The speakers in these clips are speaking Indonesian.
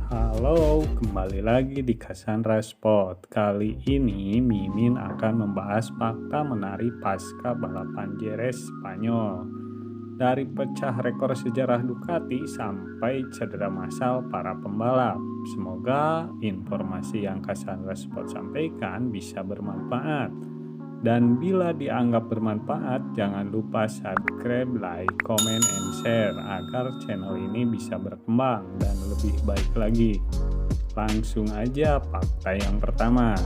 Halo, kembali lagi di Cassandra Sport. Kali ini Mimin akan membahas fakta menarik pasca balapan JRS Spanyol. Dari pecah rekor sejarah Ducati sampai cedera massal para pembalap. Semoga informasi yang Cassandra Sport sampaikan bisa bermanfaat. Dan bila dianggap bermanfaat, jangan lupa subscribe, like, comment, and share agar channel ini bisa berkembang dan lebih baik lagi. Langsung aja fakta yang pertama.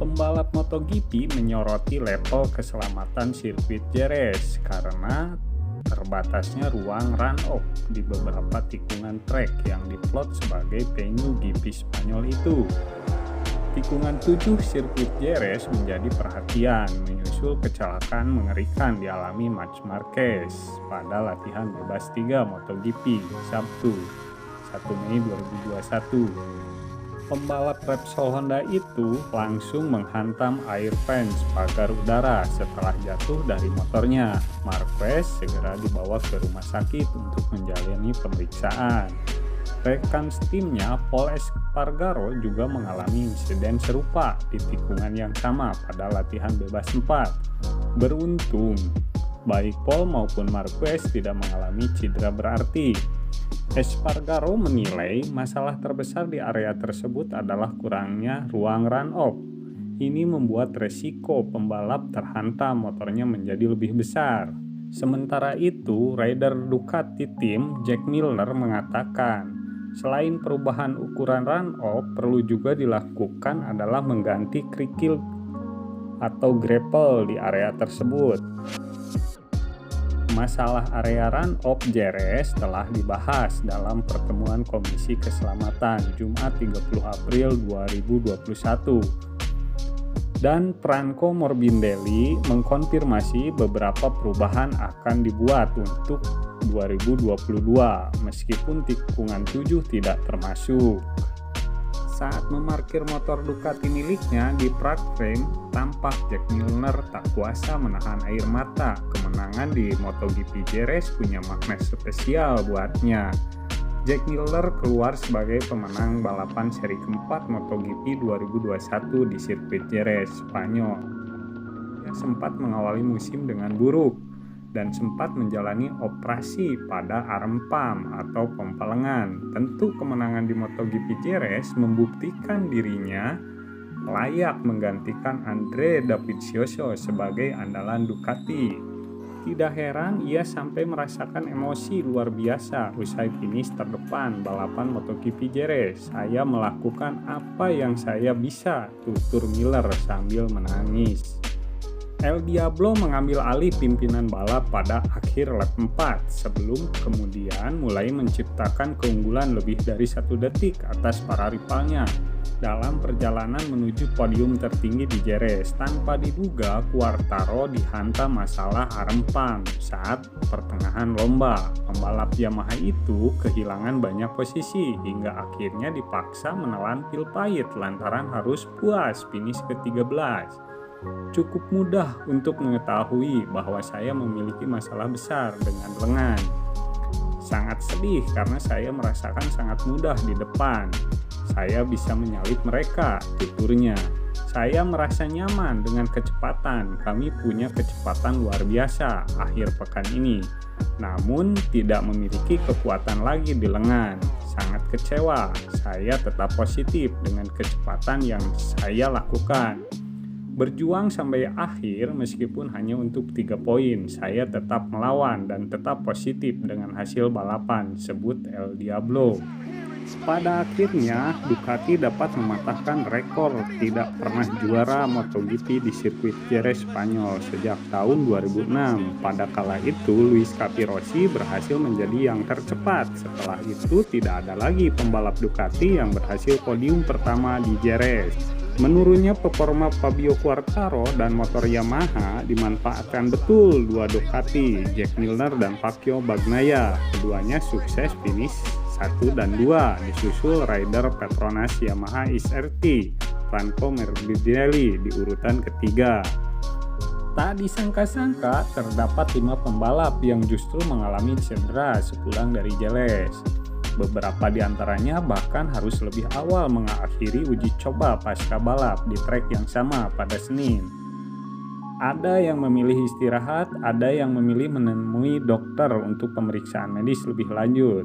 Pembalap MotoGP menyoroti level keselamatan sirkuit Jerez karena terbatasnya ruang run-off di beberapa tikungan trek yang diplot sebagai venue GP Spanyol itu. Tikungan 7 sirkuit Jerez menjadi perhatian menyusul kecelakaan mengerikan dialami Marc Marquez pada latihan bebas 3 MotoGP Sabtu 1 Mei 2021. Pembalap Repsol Honda itu langsung menghantam air fence pagar udara setelah jatuh dari motornya. Marquez segera dibawa ke rumah sakit untuk menjalani pemeriksaan. Rekan timnya Pol Espargaro juga mengalami insiden serupa di tikungan yang sama pada latihan bebas 4. Beruntung, baik Pol maupun Marquez tidak mengalami cedera berarti. Espargaro menilai masalah terbesar di area tersebut adalah kurangnya ruang run-off. Ini membuat resiko pembalap terhantam motornya menjadi lebih besar. Sementara itu, rider Ducati tim Jack Miller mengatakan, selain perubahan ukuran run-off, perlu juga dilakukan adalah mengganti kerikil atau grapple di area tersebut. Masalah area run-off Jerez telah dibahas dalam pertemuan Komisi Keselamatan Jumat 30 April 2021. Dan Franco Morbidelli mengkonfirmasi beberapa perubahan akan dibuat untuk 2022 meskipun tikungan 7 tidak termasuk. Saat memarkir motor Ducati miliknya di Prague Frame, tampak Jack Miller tak kuasa menahan air mata. Kemenangan di MotoGP Jerez punya makna spesial buatnya. Jack Miller keluar sebagai pemenang balapan seri keempat MotoGP 2021 di sirkuit Jerez, Spanyol. Dia sempat mengawali musim dengan buruk dan sempat menjalani operasi pada arm pump atau pompa lengan. Tentu kemenangan di MotoGP Jerez membuktikan dirinya layak menggantikan Andrea Dovizioso sebagai andalan Ducati. Tidak heran ia sampai merasakan emosi luar biasa usai finish terdepan balapan MotoGP Jerez. Saya melakukan apa yang saya bisa, tutur Miller sambil menangis. El Diablo mengambil alih pimpinan balap pada akhir lap 4 sebelum kemudian mulai menciptakan keunggulan lebih dari 1 detik atas para rivalnya dalam perjalanan menuju podium tertinggi di Jerez. Tanpa diduga, Quartararo dihantam masalah arm pump saat pertengahan lomba. Pembalap Yamaha itu kehilangan banyak posisi hingga akhirnya dipaksa menelan pil pahit lantaran harus puas finish ke-13. Cukup mudah untuk mengetahui bahwa saya memiliki masalah besar dengan lengan. Sangat sedih karena saya merasakan sangat mudah di depan. Saya bisa menyalip mereka, tuturnya. Saya merasa nyaman dengan kecepatan. Kami punya kecepatan luar biasa akhir pekan ini. Namun tidak memiliki kekuatan lagi di lengan. Sangat kecewa. Saya tetap positif dengan kecepatan yang saya lakukan. Berjuang sampai akhir meskipun hanya untuk 3 poin, saya tetap melawan dan tetap positif dengan hasil balapan, sebut El Diablo. Pada akhirnya, Ducati dapat mematahkan rekor tidak pernah juara MotoGP di sirkuit Jerez Spanyol sejak tahun 2006. Pada kala itu, Luis Capirossi berhasil menjadi yang tercepat. Setelah itu, tidak ada lagi pembalap Ducati yang berhasil podium pertama di Jerez. Menurutnya performa Fabio Quartararo dan motor Yamaha dimanfaatkan betul dua Ducati, Jack Miller dan Pecco Bagnaia. Keduanya sukses finish 1 dan 2, disusul rider Petronas Yamaha SRT, Franco Morbidelli di urutan ketiga. Tak disangka-sangka terdapat 5 pembalap yang justru mengalami cedera sepulang dari Jerez. Beberapa di antaranya bahkan harus lebih awal mengakhiri uji coba pasca balap di trek yang sama pada Senin. Ada yang memilih istirahat, ada yang memilih menemui dokter untuk pemeriksaan medis lebih lanjut.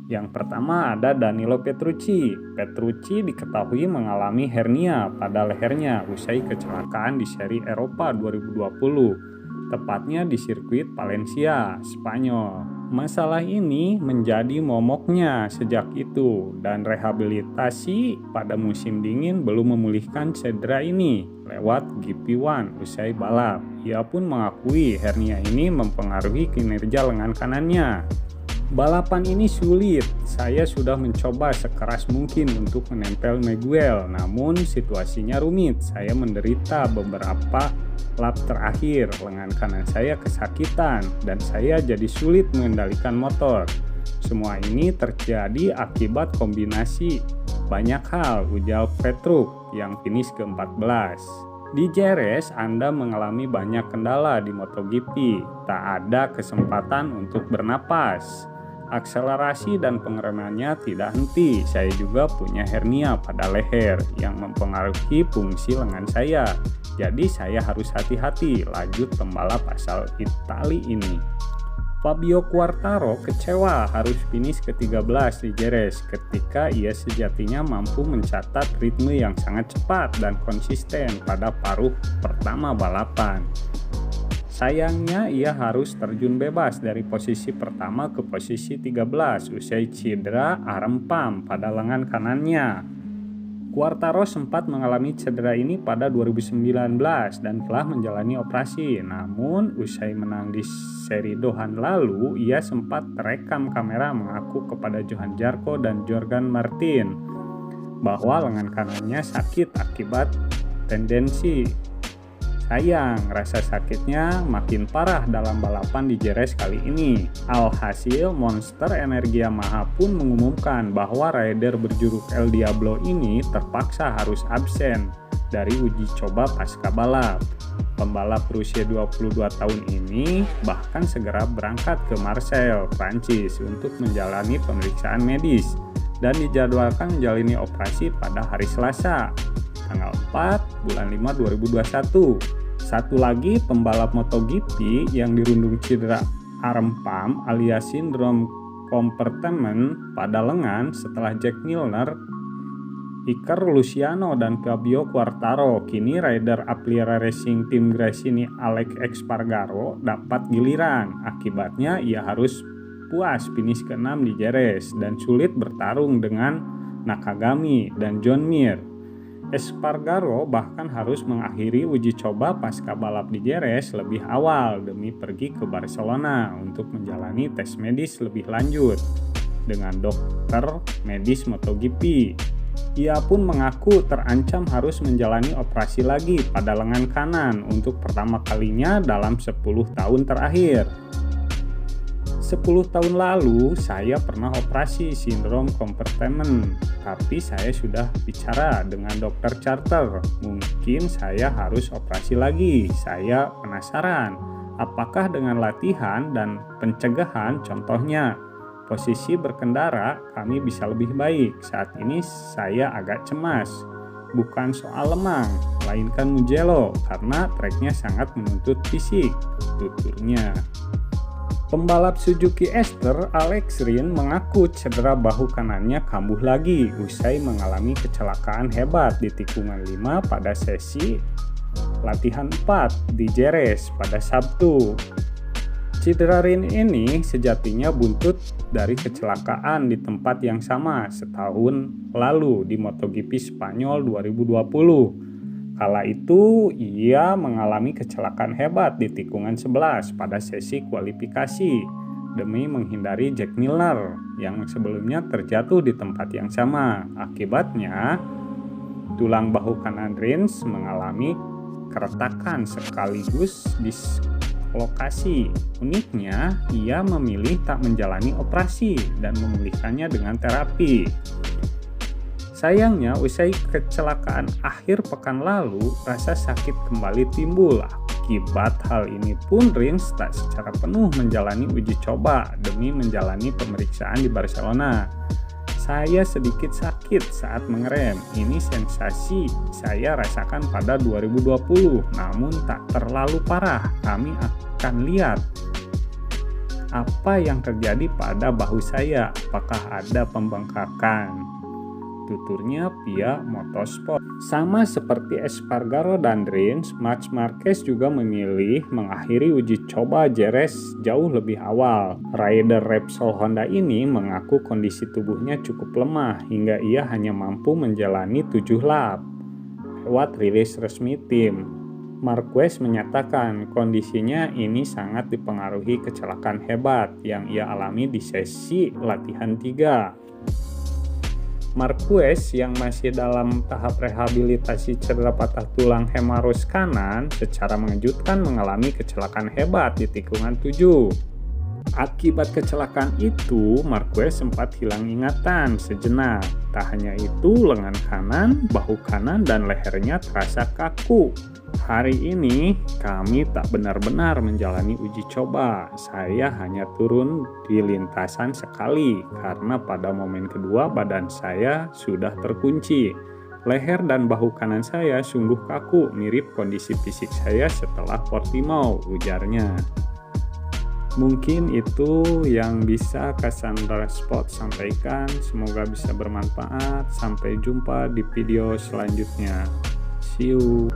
Yang pertama ada Danilo Petrucci. Petrucci diketahui mengalami hernia pada lehernya usai kecelakaan di seri Eropa 2020, tepatnya di sirkuit Valencia, Spanyol. Masalah ini menjadi momoknya sejak itu dan rehabilitasi pada musim dingin belum memulihkan cedera ini lewat GP1 usai balap. Ia pun mengakui hernia ini mempengaruhi kinerja lengan kanannya. Balapan ini sulit, saya sudah mencoba sekeras mungkin untuk menempel Miguel, namun situasinya rumit. Saya menderita beberapa lap terakhir, lengan kanan saya kesakitan, dan saya jadi sulit mengendalikan motor. Semua ini terjadi akibat kombinasi banyak hal, ujar Petruk yang finish ke-14. Di Jerez, Anda mengalami banyak kendala di MotoGP, tak ada kesempatan untuk bernapas. Akselerasi dan pengeremannya tidak henti. Saya juga punya hernia pada leher yang mempengaruhi fungsi lengan saya. Jadi saya harus hati-hati, lanjut pembalap asal Itali ini. Fabio Quartararo kecewa harus finish ke-13 di Jerez ketika ia sejatinya mampu mencatat ritme yang sangat cepat dan konsisten pada paruh pertama balapan. Sayangnya ia harus terjun bebas dari posisi pertama ke posisi 13 usai cedera arm pump pada lengan kanannya. Quartararo sempat mengalami cedera ini pada 2019 dan telah menjalani operasi. Namun usai menang di seri Dohan lalu, ia sempat terekam kamera mengaku kepada Johan Zarco dan Jorge Martin bahwa lengan kanannya sakit akibat tendensi. Sayang, rasa sakitnya makin parah dalam balapan di Jerez kali ini. Alhasil, Monster Energi Yamaha pun mengumumkan bahwa rider berjuluk El Diablo ini terpaksa harus absen dari uji coba pasca balap. Pembalap berusia 22 tahun ini bahkan segera berangkat ke Marseille, Prancis untuk menjalani pemeriksaan medis dan dijadwalkan menjalani operasi pada hari Selasa, tanggal 4 bulan 5 2021. Satu lagi pembalap MotoGP yang dirundung cedera arm pump alias sindrom compartment pada lengan setelah Jack Miller, Iker Luciano, dan Fabio Quartararo. Kini rider Aprilia Racing Team Gresini Alex Espargaro dapat giliran. Akibatnya ia harus puas finish ke-6 di Jerez dan sulit bertarung dengan Nakagami dan John Mir. Espargaro bahkan harus mengakhiri uji coba pasca balap di Jerez lebih awal demi pergi ke Barcelona untuk menjalani tes medis lebih lanjut dengan dokter medis MotoGP. Ia pun mengaku terancam harus menjalani operasi lagi pada lengan kanan untuk pertama kalinya dalam 10 tahun terakhir. 10 tahun lalu saya pernah operasi sindrom compartment, tapi saya sudah bicara dengan dokter charter. Mungkin saya harus operasi lagi. Saya penasaran, apakah dengan latihan dan pencegahan, contohnya posisi berkendara, kami bisa lebih baik. Saat ini saya agak cemas. Bukan soal lemang, melainkan Mugello, karena treknya sangat menuntut fisik, tuturnya. Pembalap Suzuki Ester Alex Rins mengaku cedera bahu kanannya kambuh lagi usai mengalami kecelakaan hebat di tikungan 5 pada sesi latihan 4 di Jerez pada Sabtu. Cedera Rins ini sejatinya buntut dari kecelakaan di tempat yang sama setahun lalu di MotoGP Spanyol 2020. Kala itu, ia mengalami kecelakaan hebat di tikungan 11 pada sesi kualifikasi demi menghindari Jack Miller yang sebelumnya terjatuh di tempat yang sama. Akibatnya, tulang bahu kanan Rins mengalami keretakan sekaligus dislokasi. Uniknya, ia memilih tak menjalani operasi dan memulihkannya dengan terapi. Sayangnya, usai kecelakaan akhir pekan lalu, rasa sakit kembali timbul Akibat hal ini pun Rins tak secara penuh menjalani uji coba demi menjalani pemeriksaan di Barcelona. Saya sedikit sakit saat mengerem. Ini sensasi saya rasakan pada 2020, namun tak terlalu parah. Kami akan lihat apa yang terjadi pada bahu saya, apakah ada pembengkakan, tuturnya via Motorsport. Sama seperti Espargaro dan Rins, Marc Marquez juga memilih mengakhiri uji coba JRS jauh lebih awal. Rider Repsol Honda ini mengaku kondisi tubuhnya cukup lemah hingga ia hanya mampu menjalani 7 lap. Lewat rilis resmi tim, Marquez menyatakan kondisinya ini sangat dipengaruhi kecelakaan hebat yang ia alami di sesi latihan 3. Marquez yang masih dalam tahap rehabilitasi cedera patah tulang humerus kanan secara mengejutkan mengalami kecelakaan hebat di tikungan 7. Akibat kecelakaan itu, Marquez sempat hilang ingatan sejenak. Tak hanya itu, lengan kanan, bahu kanan, dan lehernya terasa kaku. Hari ini, kami tak benar-benar menjalani uji coba. Saya hanya turun di lintasan sekali, karena pada momen kedua badan saya sudah terkunci. Leher dan bahu kanan saya sungguh kaku, mirip kondisi fisik saya setelah Portimao, ujarnya. Mungkin itu yang bisa Cassandra Sport sampaikan. Semoga bisa bermanfaat. Sampai jumpa di video selanjutnya. See you.